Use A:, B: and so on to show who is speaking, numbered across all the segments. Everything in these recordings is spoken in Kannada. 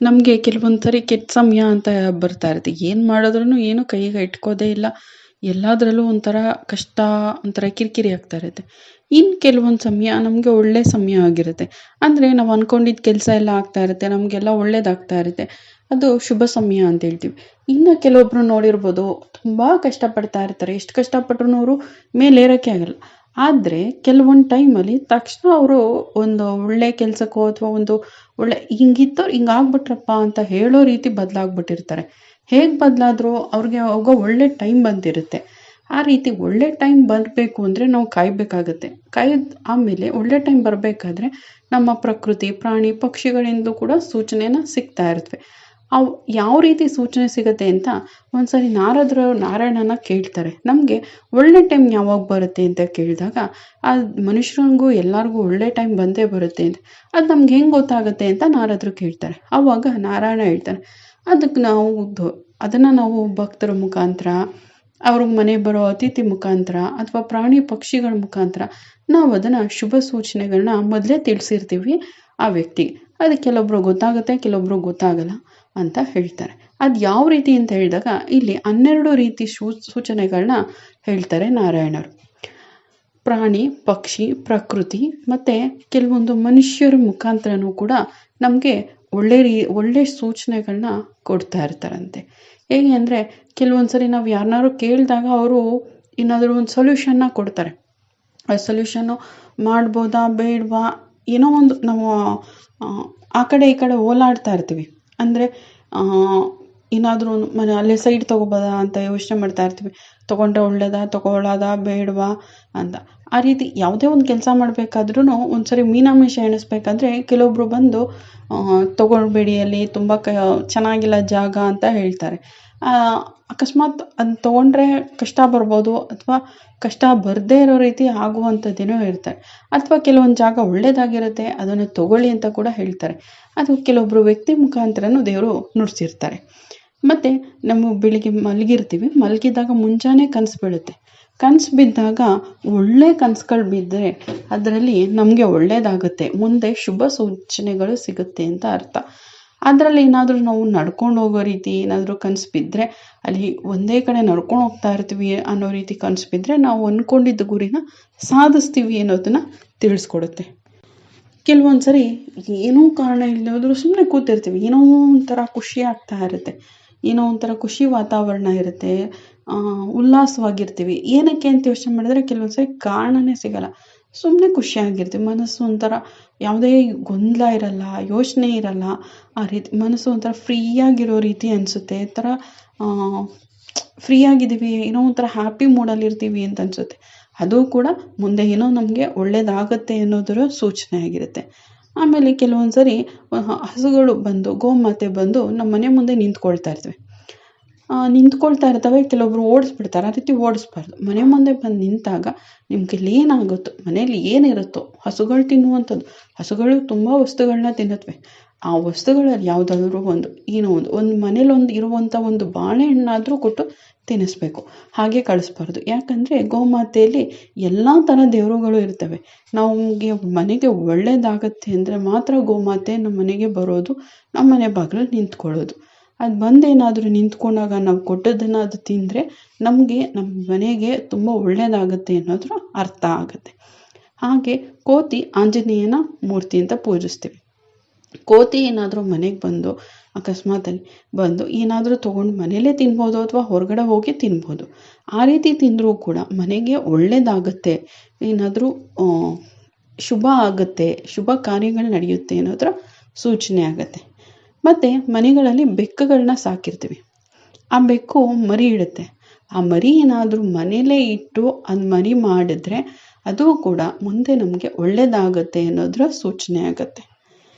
A: ನಮಗೆ ಕೆಲವೊಂದು ಸರಿ ಕೆಟ್ಟ ಸಮಯ ಅಂತ ಬರ್ತಾ ಇರುತ್ತೆ. ಏನು ಮಾಡಿದ್ರೂ ಏನು ಕೈಗೆ ಇಟ್ಕೋದೇ ಇಲ್ಲ. ಎಲ್ಲದರಲ್ಲೂ ಒಂಥರ ಕಷ್ಟ, ಒಂಥರ ಕಿರಿಕಿರಿ ಆಗ್ತಾ ಇರುತ್ತೆ. ಇನ್ನು ಕೆಲವೊಂದು ಸಮಯ ನಮಗೆ ಒಳ್ಳೆ ಸಮಯ ಆಗಿರುತ್ತೆ. ಅಂದರೆ ನಾವು ಅಂದ್ಕೊಂಡಿದ್ದ ಕೆಲಸ ಎಲ್ಲ ಆಗ್ತಾ ಇರುತ್ತೆ, ನಮಗೆಲ್ಲ ಒಳ್ಳೇದಾಗ್ತಾ ಇರುತ್ತೆ. ಅದು ಶುಭ ಸಮಯ ಅಂತ ಹೇಳ್ತೀವಿ. ಇನ್ನು ಕೆಲವೊಬ್ರು ನೋಡಿರ್ಬೋದು, ತುಂಬ ಕಷ್ಟಪಡ್ತಾ ಇರ್ತಾರೆ. ಎಷ್ಟು ಕಷ್ಟಪಟ್ರೂ ಅವರು ಮೇಲೇರೋಕ್ಕೆ ಆಗಲ್ಲ. ಆದರೆ ಕೆಲವೊಂದು ಟೈಮಲ್ಲಿ ತಕ್ಷಣ ಅವರು ಒಂದು ಒಳ್ಳೆ ಕೆಲಸಕ್ಕೋ ಅಥವಾ ಒಂದು ಒಳ್ಳೆ ಹಿಂಗಿದ್ದವ್ರು ಹಿಂಗಾಗ್ಬಿಟ್ರಪ್ಪ ಅಂತ ಹೇಳೋ ರೀತಿ ಬದಲಾಗ್ಬಿಟ್ಟಿರ್ತಾರೆ. ಹೇಗೆ ಬದಲಾದ್ರು ಅವ್ರಿಗೆ ಅವಾಗ ಒಳ್ಳೆ ಟೈಮ್ ಬಂದಿರುತ್ತೆ. ಆ ರೀತಿ ಒಳ್ಳೆ ಟೈಮ್ ಬರಬೇಕು ಅಂದರೆ ನಾವು ಕಾಯಬೇಕಾಗತ್ತೆ. ಆಮೇಲೆ ಒಳ್ಳೆ ಟೈಮ್ ಬರಬೇಕಾದ್ರೆ ನಮ್ಮ ಪ್ರಕೃತಿ, ಪ್ರಾಣಿ, ಪಕ್ಷಿಗಳಿಂದ ಕೂಡ ಸೂಚನೆನ ಸಿಗ್ತಾ ಇರ್ತವೆ. ಅವು ಯಾವ ರೀತಿ ಸೂಚನೆ ಸಿಗುತ್ತೆ ಅಂತ ಒಂದ್ಸರಿ ನಾರಾಯಣನ ಕೇಳ್ತಾರೆ. ನಮಗೆ ಒಳ್ಳೆ ಟೈಮ್ ಯಾವಾಗ ಬರುತ್ತೆ ಅಂತ ಕೇಳಿದಾಗ ಆ ಮನುಷ್ಯನಿಗೂ ಎಲ್ಲರಿಗೂ ಒಳ್ಳೆ ಟೈಮ್ ಬಂದೇ ಬರುತ್ತೆ ಅಂತ. ಅದು ನಮ್ಗೆ ಹೆಂಗೆ ಗೊತ್ತಾಗುತ್ತೆ ಅಂತ ನಾರದರು ಕೇಳ್ತಾರೆ. ಆವಾಗ ನಾರಾಯಣ ಹೇಳ್ತಾರೆ, ಅದಕ್ಕೆ ಅದನ್ನು ನಾವು ಭಕ್ತರ ಮುಖಾಂತರ, ಅವ್ರ ಮನೆ ಬರೋ ಅತಿಥಿ ಮುಖಾಂತರ ಅಥವಾ ಪ್ರಾಣಿ ಪಕ್ಷಿಗಳ ಮುಖಾಂತರ ನಾವು ಅದನ್ನು ಶುಭ ಸೂಚನೆಗಳನ್ನ ಮೊದಲೇ ತಿಳಿಸಿರ್ತೀವಿ ಆ ವ್ಯಕ್ತಿಗೆ. ಅದು ಕೆಲವೊಬ್ರು ಗೊತ್ತಾಗುತ್ತೆ, ಕೆಲವೊಬ್ರು ಗೊತ್ತಾಗಲ್ಲ ಅಂತ ಹೇಳ್ತಾರೆ. ಅದು ಯಾವ ರೀತಿ ಅಂತ ಹೇಳಿದಾಗ ಇಲ್ಲಿ 12 ರೀತಿ ಸೂಚನೆಗಳನ್ನ ಹೇಳ್ತಾರೆ ನಾರಾಯಣರು. ಪ್ರಾಣಿ, ಪಕ್ಷಿ, ಪ್ರಕೃತಿ ಮತ್ತು ಕೆಲವೊಂದು ಮನುಷ್ಯರ ಮುಖಾಂತರನೂ ಕೂಡ ನಮಗೆ ಒಳ್ಳೆ ಸೂಚನೆಗಳನ್ನ ಕೊಡ್ತಾ ಇರ್ತಾರಂತೆ. ಹೇಗೆ ಅಂದರೆ ಕೆಲವೊಂದು ಸರಿ ನಾವು ಯಾರನ್ನಾರು ಕೇಳಿದಾಗ ಅವರು ಏನಾದರೂ ಒಂದು ಸೊಲ್ಯೂಷನ್ನ ಕೊಡ್ತಾರೆ. ಆ ಸೊಲ್ಯೂಷನ್ನು ಮಾಡ್ಬೋದಾ ಬೇಡವಾ ಏನೋ ಒಂದು ನಾವು ಆ ಕಡೆ ಈ ಕಡೆ ಓಲಾಡ್ತಾ ಇರ್ತೀವಿ. ಅಂದರೆ ಏನಾದರೂ ಒಂದು ಮನೆ ಅಲ್ಲೇ ಸೈಡ್ ತೊಗೋಬೋದಾ ಅಂತ ಯೋಚನೆ ಮಾಡ್ತಾ ಇರ್ತೀವಿ. ತೊಗೊಂಡ್ರೆ ತೊಗೊಳ್ಳೋದಾ ಬೇಡವಾ ಅಂತ. ಆ ರೀತಿ ಯಾವುದೇ ಒಂದು ಕೆಲಸ ಮಾಡಬೇಕಾದ್ರೂ ಒಂದು ಸರಿ ಮೀನಾಮೇಷ ಎಣಿಸ್ಬೇಕಾದ್ರೆ ಕೆಲವೊಬ್ರು ಬಂದು ತೊಗೊಳ್ಬೇಡಿ, ಅಲ್ಲಿ ತುಂಬ ಚೆನ್ನಾಗಿಲ್ಲ ಜಾಗ ಅಂತ ಹೇಳ್ತಾರೆ. ಅಕಸ್ಮಾತ್ ಅದು ತೊಗೊಂಡ್ರೆ ಕಷ್ಟ ಬರ್ಬೋದು, ಅಥವಾ ಕಷ್ಟ ಬರದೇ ಇರೋ ರೀತಿ ಆಗುವಂಥದ್ದೇನೋ ಇರ್ತಾರೆ. ಅಥವಾ ಕೆಲವೊಂದು ಜಾಗ ಒಳ್ಳೆಯದಾಗಿರುತ್ತೆ, ಅದನ್ನು ತೊಗೊಳ್ಳಿ ಅಂತ ಕೂಡ ಹೇಳ್ತಾರೆ. ಅದು ಕೆಲವೊಬ್ಬರು ವ್ಯಕ್ತಿ ಮುಖಾಂತರನೂ ದೇವರು ನುಡಿಸಿರ್ತಾರೆ. ಮತ್ತು ನಮ್ಮ ಬೆಳಿಗ್ಗೆ ಮಲಗಿದಾಗ ಮುಂಜಾನೆ ಕನಸು ಬೀಳುತ್ತೆ. ಕನಸು ಬಿದ್ದಾಗ ಒಳ್ಳೆ ಕನಸುಗಳು ಬಿದ್ದರೆ ಅದರಲ್ಲಿ ನಮಗೆ ಒಳ್ಳೆಯದಾಗುತ್ತೆ, ಮುಂದೆ ಶುಭ ಸೂಚನೆಗಳು ಸಿಗುತ್ತೆ ಅಂತ ಅರ್ಥ. ಅದರಲ್ಲಿ ಏನಾದರೂ ನಾವು ನಡ್ಕೊಂಡು ಹೋಗೋ ರೀತಿ ಏನಾದರೂ ಕನಸು ಬಿದ್ದರೆ, ಅಲ್ಲಿ ಒಂದೇ ಕಡೆ ನಡ್ಕೊಂಡು ಹೋಗ್ತಾ ಇರ್ತೀವಿ ಅನ್ನೋ ರೀತಿ ಕನಸು ಬಿದ್ದರೆ ನಾವು ಅಂದ್ಕೊಂಡಿದ್ದ ಗುರಿನ ಸಾಧಿಸ್ತೀವಿ ಅನ್ನೋದನ್ನು ತಿಳಿಸ್ಕೊಡುತ್ತೆ. ಕೆಲವೊಂದು ಸರಿ ಏನೂ ಕಾರಣ ಇಲ್ಲದ್ರೂ ಸುಮ್ಮನೆ ಕೂತಿರ್ತೀವಿ, ಏನೋ ಒಂಥರ ಖುಷಿ ಆಗ್ತಾ ಇರುತ್ತೆ, ಏನೋ ಒಂಥರ ಖುಷಿ ವಾತಾವರಣ ಇರುತ್ತೆ, ಉಲ್ಲಾಸವಾಗಿರ್ತೀವಿ. ಏನಕ್ಕೆ ಅಂತ ಯೋಚನೆ ಮಾಡಿದ್ರೆ ಕೆಲವೊಂದು ಸರಿ ಕಾರಣನೇ ಸಿಗಲ್ಲ, ಸುಮ್ಮನೆ ಖುಷಿಯಾಗಿರ್ತೀವಿ. ಮನಸ್ಸು ಒಂಥರ ಯಾವುದೇ ಗೊಂದಲ ಇರಲ್ಲ, ಯೋಚನೆ ಇರಲ್ಲ. ಆ ರೀತಿ ಮನಸ್ಸು ಒಂಥರ ಫ್ರೀಯಾಗಿರೋ ರೀತಿ ಅನಿಸುತ್ತೆ. ಥರ ಫ್ರೀಯಾಗಿದ್ದೀವಿ, ಏನೋ ಒಂಥರ ಹ್ಯಾಪಿ ಮೂಡಲ್ಲಿರ್ತೀವಿ ಅಂತ ಅನಿಸುತ್ತೆ. ಅದು ಕೂಡ ಮುಂದೆ ಏನೋ ನಮಗೆ ಒಳ್ಳೆಯದಾಗತ್ತೆ ಅನ್ನೋದರ ಸೂಚನೆ ಆಗಿರುತ್ತೆ. ಆಮೇಲೆ ಕೆಲವೊಂದು ಸರಿ ಹಸುಗಳು ಬಂದು, ಗೋಮಾತೆ ಬಂದು ನಮ್ಮ ಮನೆ ಮುಂದೆ ನಿಂತ್ಕೊಳ್ತಾ ಇರ್ತವೆ. ಕೆಲವೊಬ್ರು ಓಡಿಸ್ಬಿಡ್ತಾರೆ. ಆ ರೀತಿ ಓಡಿಸ್ಬಾರ್ದು. ಮನೆ ಮುಂದೆ ಬಂದು ನಿಂತಾಗ ನಿಮ್ಗೆ ಇಲ್ಲಿ ಏನಾಗುತ್ತೋ, ಮನೆಯಲ್ಲಿ ಏನಿರುತ್ತೋ ಹಸುಗಳು ತಿನ್ನುವಂಥದ್ದು. ಹಸುಗಳು ತುಂಬ ವಸ್ತುಗಳನ್ನ ತಿನ್ನುತ್ತವೆ. ಆ ವಸ್ತುಗಳಲ್ಲಿ ಯಾವುದಾದ್ರೂ ಒಂದು ಮನೇಲಿ ಇರುವಂಥ ಒಂದು ಬಾಳೆಹಣ್ಣಾದರೂ ಕೊಟ್ಟು ತಿನ್ನಿಸ್ಬೇಕು, ಹಾಗೆ ಕಳಿಸ್ಬಾರ್ದು. ಯಾಕಂದರೆ ಗೋಮಾತೆಯಲ್ಲಿ ಎಲ್ಲ ಥರ ದೇವರುಗಳು ಇರ್ತವೆ. ನಮಗೆ ಮನೆಗೆ ಒಳ್ಳೆಯದಾಗತ್ತೆ ಅಂದರೆ ಮಾತ್ರ ಗೋಮಾತೆ ನಮ್ಮ ಮನೆಗೆ ಬರೋದು, ನಮ್ಮ ಮನೆ ಬಾಗಿಲಲ್ಲಿ ನಿಂತ್ಕೊಳ್ಳೋದು. ಅದು ಬಂದೇನಾದರೂ ನಿಂತ್ಕೊಂಡಾಗ ನಾವು ಕೊಟ್ಟದ್ದನ್ನು ಅದು ತಿಂದರೆ ನಮಗೆ ನಮ್ಮ ಮನೆಗೆ ತುಂಬ ಒಳ್ಳೆಯದಾಗುತ್ತೆ ಅನ್ನೋದ್ರ ಅರ್ಥ ಆಗುತ್ತೆ. ಹಾಗೆ ಕೋತಿ ಆಂಜನೇಯನ ಮೂರ್ತಿ ಅಂತ ಪೂಜಿಸ್ತೀವಿ. ಕೋತಿ ಏನಾದರೂ ಮನೆಗೆ ಬಂದು ಅಕಸ್ಮಾತಲ್ಲಿ ಬಂದು ಏನಾದರೂ ತೊಗೊಂಡು ಮನೇಲೇ ತಿನ್ಬೋದು, ಅಥವಾ ಹೊರಗಡೆ ಹೋಗಿ ತಿನ್ಬೋದು. ಆ ರೀತಿ ತಿಂದರೂ ಕೂಡ ಮನೆಗೆ ಒಳ್ಳೆಯದಾಗತ್ತೆ, ಏನಾದರೂ ಶುಭ ಆಗುತ್ತೆ, ಶುಭ ಕಾರ್ಯಗಳು ನಡೆಯುತ್ತೆ ಅನ್ನೋದ್ರ ಸೂಚನೆ ಆಗುತ್ತೆ. ಮತ್ತು ಮನೆಗಳಲ್ಲಿ ಬೆಕ್ಕುಗಳನ್ನ ಸಾಕಿರ್ತೀವಿ. ಆ ಬೆಕ್ಕು ಮರಿ ಇಡುತ್ತೆ. ಆ ಮರಿ ಏನಾದರೂ ಮನೇಲೇ ಇಟ್ಟು ಅದು ಮರಿ ಮಾಡಿದ್ರೆ ಅದು ಕೂಡ ಮುಂದೆ ನಮಗೆ ಒಳ್ಳೆಯದಾಗತ್ತೆ ಅನ್ನೋದ್ರ ಸೂಚನೆ ಆಗುತ್ತೆ.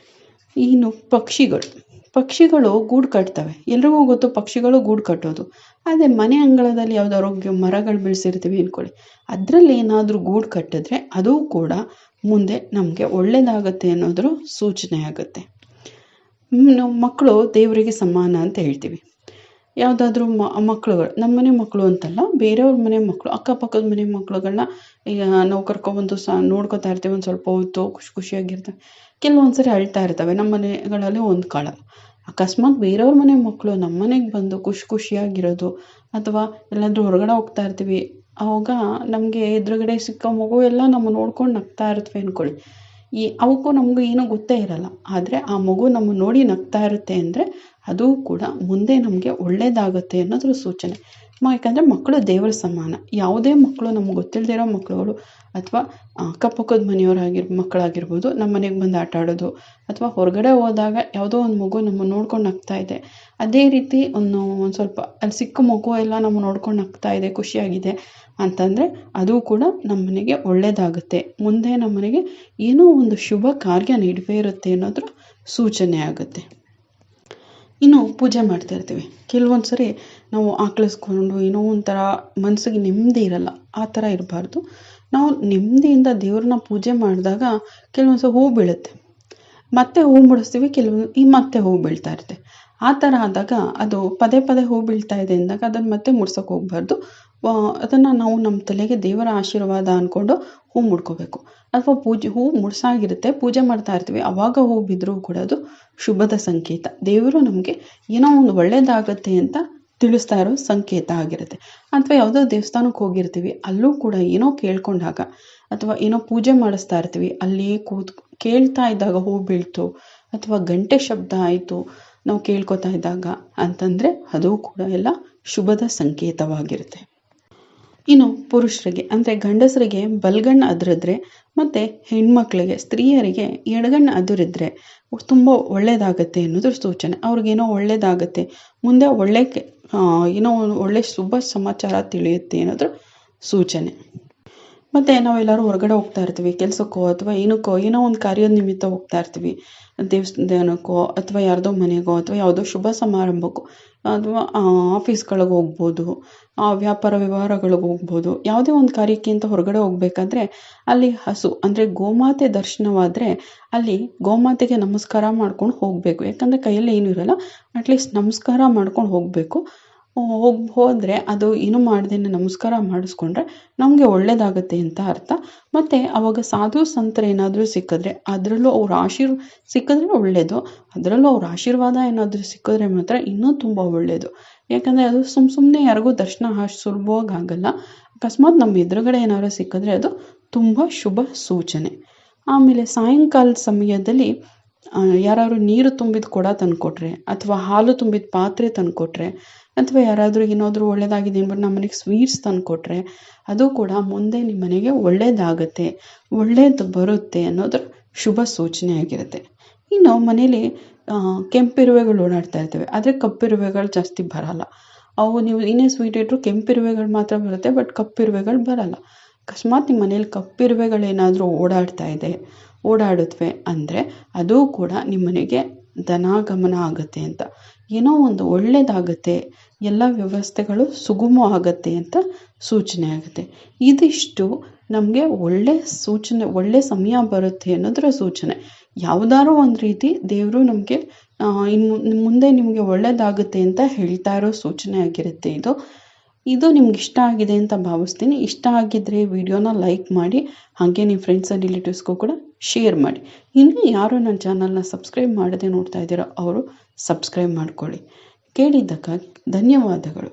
A: ಇನ್ನು ಪಕ್ಷಿಗಳು ಗೂಡು ಕಟ್ತವೆ. ಎಲ್ರಿಗೂ ಗೊತ್ತು ಪಕ್ಷಿಗಳು ಗೂಡು ಕಟ್ಟೋದು. ಅದೇ ಮನೆ ಅಂಗಳದಲ್ಲಿ ಯಾವುದಾದ್ರು ಮರಗಳು ಬೆಳೆಸಿರ್ತೀವಿ ಅಂದ್ಕೊಳ್ಳಿ, ಅದರಲ್ಲಿ ಏನಾದರೂ ಗೂಡು ಕಟ್ಟಿದ್ರೆ ಅದು ಕೂಡ ಮುಂದೆ ನಮಗೆ ಒಳ್ಳೆಯದಾಗತ್ತೆ ಅನ್ನೋದ್ರ ಸೂಚನೆ ಆಗುತ್ತೆ. ಮಕ್ಕಳು ದೇವರಿಗೆ ಸಮಾನ ಅಂತ ಹೇಳ್ತೀವಿ. ಯಾವುದಾದ್ರೂ ಮಕ್ಕಳುಗಳು, ನಮ್ಮ ಮನೆ ಮಕ್ಕಳು ಅಂತಲ್ಲ, ಬೇರೆಯವ್ರ ಮನೆ ಮಕ್ಕಳು, ಅಕ್ಕಪಕ್ಕದ ಮನೆ ಮಕ್ಕಳುಗಳನ್ನ ಈಗ ನಾವು ಕರ್ಕೊಬಂದು ನೋಡ್ಕೊತಾ ಇರ್ತೀವಿ. ಒಂದು ಸ್ವಲ್ಪ ಹೊತ್ತು ಖುಷಿಯಾಗಿರ್ತವೆ. ಕೆಲವೊಂದು ಸರಿ ಅಳ್ತಾ ಇರ್ತವೆ, ನಮ್ಮ ಮನೆಗಳಲ್ಲಿ ಹೊಂದ್ಕೊಳ್ಳಲ್ಲ. ಅಕಸ್ಮಾತ್ ಬೇರೆಯವ್ರ ಮನೆ ಮಕ್ಕಳು ನಮ್ಮ ಮನೆಗೆ ಬಂದು ಖುಷಿಯಾಗಿರೋದು, ಅಥವಾ ಎಲ್ಲಾದರೂ ಹೊರಗಡೆ ಹೋಗ್ತಾ ಇರ್ತೀವಿ, ಆವಾಗ ನಮಗೆ ಎದುರುಗಡೆ ಸಿಕ್ಕ ಮಗು ಎಲ್ಲ ನಮ್ಮ ನೋಡ್ಕೊಂಡು ನಗ್ತಾ ಇರ್ತವೆ ಅಂದ್ಕೊಳ್ಳಿ. ಅವಕ್ಕೂ ನಮಗೂ ಏನೂ ಗೊತ್ತೇ ಇರಲ್ಲ, ಆದರೆ ಆ ಮಗು ನಮ್ಮ ನೋಡಿ ನಗ್ತಾ ಇರುತ್ತೆ ಅಂದರೆ ಅದು ಕೂಡ ಮುಂದೆ ನಮಗೆ ಒಳ್ಳೆಯದಾಗುತ್ತೆ ಅನ್ನೋದ್ರ ಸೂಚನೆ. ಯಾಕಂದರೆ ಮಕ್ಕಳು ದೇವರ ಸಮಾನ. ಯಾವುದೇ ಮಕ್ಕಳು ನಮ್ಗೆ ಗೊತ್ತಿಲ್ಲದೆ ಇರೋ ಮಕ್ಕಳುಗಳು ಅಥವಾ ಅಕ್ಕಪಕ್ಕದ ಮಕ್ಕಳಾಗಿರ್ಬೋದು ನಮ್ಮ ಮನೆಗೆ ಬಂದು ಆಟ ಆಡೋದು, ಅಥವಾ ಹೊರಗಡೆ ಹೋದಾಗ ಯಾವುದೋ ಒಂದು ಮಗು ನಮ್ಮ ನೋಡ್ಕೊಂಡು ನಗ್ತಾ ಇದೆ, ಅದೇ ರೀತಿ ಒಂದು ಸ್ವಲ್ಪ ಅಲ್ಲಿ ಸಿಕ್ಕ ಮಗು ಎಲ್ಲ ನಮ್ಮ ನೋಡ್ಕೊಂಡು ನಗ್ತಾ ಇದೆ, ಖುಷಿಯಾಗಿದೆ ಅಂತಂದರೆ ಅದು ಕೂಡ ನಮ್ಮ ಮನೆಗೆ ಒಳ್ಳೆಯದಾಗುತ್ತೆ. ಮುಂದೆ ನಮ್ಮ ಮನೆಗೆ ಏನೋ ಒಂದು ಶುಭ ಕಾರ್ಯ ನೆರವೇರುತ್ತೆ ಅನ್ನೋದ್ರ ಸೂಚನೆ ಆಗುತ್ತೆ. ಇನ್ನು ಪೂಜೆ ಮಾಡ್ತಾ ಇರ್ತೀವಿ, ಕೆಲವೊಂದು ಸರಿ ನಾವು ಆಕಳಿಸ್ಕೊಂಡು ಏನೋ ಒಂಥರ ಮನಸ್ಸಿಗೆ ನೆಮ್ಮದಿ ಇರಲ್ಲ. ಆ ಥರ ಇರಬಾರ್ದು. ನಾವು ನೆಮ್ಮದಿಯಿಂದ ದೇವ್ರನ್ನ ಪೂಜೆ ಮಾಡಿದಾಗ ಕೆಲವೊಂದು ಸಲ ಹೂ ಬೀಳುತ್ತೆ, ಮತ್ತೆ ಹೂ ಮುಡಿಸ್ತೀವಿ, ಮತ್ತೆ ಹೂ ಬೀಳ್ತಾ ಇರುತ್ತೆ. ಆ ಥರ ಆದಾಗ ಅದು ಪದೇ ಪದೇ ಹೂ ಬೀಳ್ತಾ ಇದೆ ಅಂದಾಗ ಅದನ್ನು ಮತ್ತೆ ಮುಡ್ಸೋಕೆ ಹೋಗಬಾರ್ದು. ಅದನ್ನು ನಾವು ನಮ್ಮ ತಲೆಗೆ ದೇವರ ಆಶೀರ್ವಾದ ಅಂದ್ಕೊಂಡು ಹೂ ಮುಡ್ಕೋಬೇಕು. ಅಥವಾ ಹೂ ಮುಡ್ಸಾಗಿರುತ್ತೆ, ಪೂಜೆ ಮಾಡ್ತಾ ಇರ್ತೀವಿ, ಆವಾಗ ಹೂ ಬಿದ್ದರೂ ಕೂಡ ಅದು ಶುಭದ ಸಂಕೇತ. ದೇವರು ನಮಗೆ ಏನೋ ಒಂದು ಒಳ್ಳೆಯದಾಗತ್ತೆ ಅಂತ ತಿಳಿಸ್ತಾ ಇರೋ ಸಂಕೇತ ಆಗಿರುತ್ತೆ. ಅಥವಾ ಯಾವುದೋ ದೇವಸ್ಥಾನಕ್ಕೆ ಹೋಗಿರ್ತೀವಿ, ಅಲ್ಲೂ ಕೂಡ ಏನೋ ಕೇಳ್ಕೊಂಡಾಗ ಅಥವಾ ಏನೋ ಪೂಜೆ ಮಾಡಿಸ್ತಾ ಇರ್ತೀವಿ, ಅಲ್ಲಿ ಕೇಳ್ತಾ ಇದ್ದಾಗ ಹೂ ಬೀಳ್ತು ಅಥವಾ ಗಂಟೆ ಶಬ್ದ ಆಯಿತು ನಾವು ಕೇಳ್ಕೊತಾ ಇದ್ದಾಗ ಅಂತಂದರೆ ಅದು ಕೂಡ ಎಲ್ಲ ಶುಭದ ಸಂಕೇತವಾಗಿರುತ್ತೆ. ಇನ್ನು ಪುರುಷರಿಗೆ ಅಂದರೆ ಗಂಡಸರಿಗೆ ಬಲಗಣ್ಣು ಅದರಿದ್ರೆ ಮತ್ತು ಹೆಣ್ಮಕ್ಳಿಗೆ ಸ್ತ್ರೀಯರಿಗೆ ಎಡಗಣ್ಣು ಅದರಿದ್ರೆ ತುಂಬ ಒಳ್ಳೆಯದಾಗತ್ತೆ ಅನ್ನೋದ್ರ ಸೂಚನೆ. ಅವ್ರಿಗೇನೋ ಒಳ್ಳೆಯದಾಗತ್ತೆ, ಮುಂದೆ ಏನೋ ಒಳ್ಳೆ ಶುಭ ಸಮಾಚಾರ ತಿಳಿಯುತ್ತೆ ಅನ್ನೋದ್ರ ಸೂಚನೆ. ಮತ್ತು ನಾವೆಲ್ಲರೂ ಹೊರಗಡೆ ಹೋಗ್ತಾ ಇರ್ತೀವಿ, ಕೆಲಸಕ್ಕೋ ಅಥವಾ ಏನೋ ಒಂದು ಕಾರ್ಯದ ನಿಮಿತ್ತ ಹೋಗ್ತಾ ಇರ್ತೀವಿ, ದೇವಸ್ಥಾನಕ್ಕೋ ಅಥವಾ ಯಾರ್ದೋ ಮನೆಗೋ ಅಥವಾ ಯಾವುದೋ ಶುಭ ಸಮಾರಂಭಕ್ಕೋ ಅಥವಾ ಆಫೀಸ್ಗಳಿಗೆ ಹೋಗ್ಬೋದು, ವ್ಯಾಪಾರ ವ್ಯವಹಾರಗಳಿಗೆ ಹೋಗ್ಬೋದು, ಯಾವುದೇ ಒಂದು ಕಾರ್ಯಕ್ಕೆ ಅಂತ ಹೊರಗಡೆ ಹೋಗ್ಬೇಕಾದ್ರೆ ಅಲ್ಲಿ ಹಸು ಅಂದರೆ ಗೋಮಾತೆ ದರ್ಶನವಾದರೆ ಅಲ್ಲಿ ಗೋಮಾತೆಗೆ ನಮಸ್ಕಾರ ಮಾಡ್ಕೊಂಡು ಹೋಗಬೇಕು. ಯಾಕಂದರೆ ಕೈಯಲ್ಲಿ ಏನೂ ಇರಲ್ಲ, ಅಟ್ಲೀಸ್ಟ್ ನಮಸ್ಕಾರ ಮಾಡ್ಕೊಂಡು ಹೋಗಬೇಕು. ಹೋದರೆ ಅದು ಏನು ಮಾಡ್ದೇನೆ ನಮಸ್ಕಾರ ಮಾಡಿಸ್ಕೊಂಡ್ರೆ ನಮಗೆ ಒಳ್ಳೆಯದಾಗತ್ತೆ ಅಂತ ಅರ್ಥ. ಮತ್ತು ಅವಾಗ ಸಾಧು ಸಂತರು ಏನಾದರೂ ಸಿಕ್ಕಿದ್ರೆ ಅದರಲ್ಲೂ ಸಿಕ್ಕಿದ್ರೆ ಒಳ್ಳೆಯದು, ಅದರಲ್ಲೂ ಅವ್ರ ಆಶೀರ್ವಾದ ಏನಾದರೂ ಸಿಕ್ಕಿದ್ರೆ ಮಾತ್ರ ಇನ್ನೂ ತುಂಬ ಒಳ್ಳೆಯದು. ಯಾಕಂದರೆ ಅದು ಸುಮ್ಮನೆ ಯಾರಿಗೂ ದರ್ಶನ ಅಷ್ಟು ಸುಲಭವಾಗಿ ಆಗಲ್ಲ. ಅಕಸ್ಮಾತ್ ನಮ್ಮ ಎದುರುಗಡೆ ಏನಾದರೂ ಸಿಕ್ಕಿದ್ರೆ ಅದು ತುಂಬ ಶುಭ ಸೂಚನೆ. ಆಮೇಲೆ ಸಾಯಂಕಾಲದ ಸಮಯದಲ್ಲಿ ಯಾರಾದ್ರು ನೀರು ತುಂಬಿದ ಕೊಡ ತಂದುಕೊಟ್ರೆ ಅಥವಾ ಹಾಲು ತುಂಬಿದ ಪಾತ್ರೆ ತಂದುಕೊಟ್ರೆ ಅಥವಾ ಯಾರಾದರೂ ಏನಾದರೂ ಒಳ್ಳೆಯದಾಗಿದೆ ಅಂದ್ಬಿಟ್ಟು ನಮ್ಮ ಮನೆಗೆ ಸ್ವೀಟ್ಸ್ ತಂದುಕೊಟ್ರೆ ಅದು ಕೂಡ ಮುಂದೆ ನಿಮ್ಮ ಮನೆಗೆ ಒಳ್ಳೆಯದಾಗತ್ತೆ, ಒಳ್ಳೆಯದು ಬರುತ್ತೆ ಅನ್ನೋದ್ರ ಶುಭ ಸೂಚನೆ ಆಗಿರುತ್ತೆ. ಇನ್ನು ಮನೇಲಿ ಕೆಂಪಿರುವೆಗಳು ಓಡಾಡ್ತಾ ಇರ್ತವೆ, ಆದರೆ ಕಪ್ಪಿರುವೆಗಳು ಜಾಸ್ತಿ ಬರಲ್ಲ. ಅವು ನೀವು ಏನೇ ಸ್ವೀಟ್ ಇಟ್ಟರು ಕೆಂಪಿರುವೆಗಳು ಮಾತ್ರ ಬರುತ್ತೆ, ಬಟ್ ಕಪ್ಪಿರುವೆಗಳು ಬರಲ್ಲ. ಅಕಸ್ಮಾತ್ ನಿಮ್ಮ ಮನೇಲಿ ಕಪ್ಪಿರುವೆಗಳೇನಾದರೂ ಓಡಾಡುತ್ತವೆ ಅಂದರೆ ಅದು ಕೂಡ ನಿಮ್ಮ ಮನೆಗೆ ಧನಾಗಮನ ಆಗುತ್ತೆ ಅಂತ, ಏನೋ ಒಂದು ಒಳ್ಳೆಯದಾಗತ್ತೆ, ಎಲ್ಲ ವ್ಯವಸ್ಥೆಗಳು ಸುಗಮ ಆಗುತ್ತೆ ಅಂತ ಸೂಚನೆ ಆಗುತ್ತೆ. ಇದಿಷ್ಟು ನಮಗೆ ಒಳ್ಳೆ ಸಮಯ ಬರುತ್ತೆ ಅನ್ನೋದರ ಸೂಚನೆ. ಯಾವುದಾದ್ರೂ ಒಂದು ರೀತಿ ದೇವರು ನಮಗೆ ಮುಂದೆ ನಿಮಗೆ ಒಳ್ಳೆಯದಾಗುತ್ತೆ ಅಂತ ಹೇಳ್ತಾ ಇರೋ ಸೂಚನೆ ಆಗಿರುತ್ತೆ. ಇದು ನಿಮ್ಗೆ ಇಷ್ಟ ಆಗಿದೆ ಅಂತ ಭಾವಿಸ್ತೀನಿ. ಇಷ್ಟ ಆಗಿದ್ದರೆ ವಿಡಿಯೋನ ಲೈಕ್ ಮಾಡಿ, ಹಾಗೆ ನಿಮ್ಮ ಫ್ರೆಂಡ್ಸ್ ಆ್ಯಂಡ್ ರಿಲೇಟಿವ್ಸ್ಗೂ ಕೂಡ ಶೇರ್ ಮಾಡಿ. ಇನ್ನೂ ಯಾರು ನನ್ನ ಚಾನಲ್ನ ಸಬ್ಸ್ಕ್ರೈಬ್ ಮಾಡದೆ ನೋಡ್ತಾ ಇದ್ದೀರೋ ಅವರು ಸಬ್ಸ್ಕ್ರೈಬ್ ಮಾಡ್ಕೊಳ್ಳಿ. ಕೇಳಿದ್ದಕ್ಕಾಗಿ ಧನ್ಯವಾದಗಳು.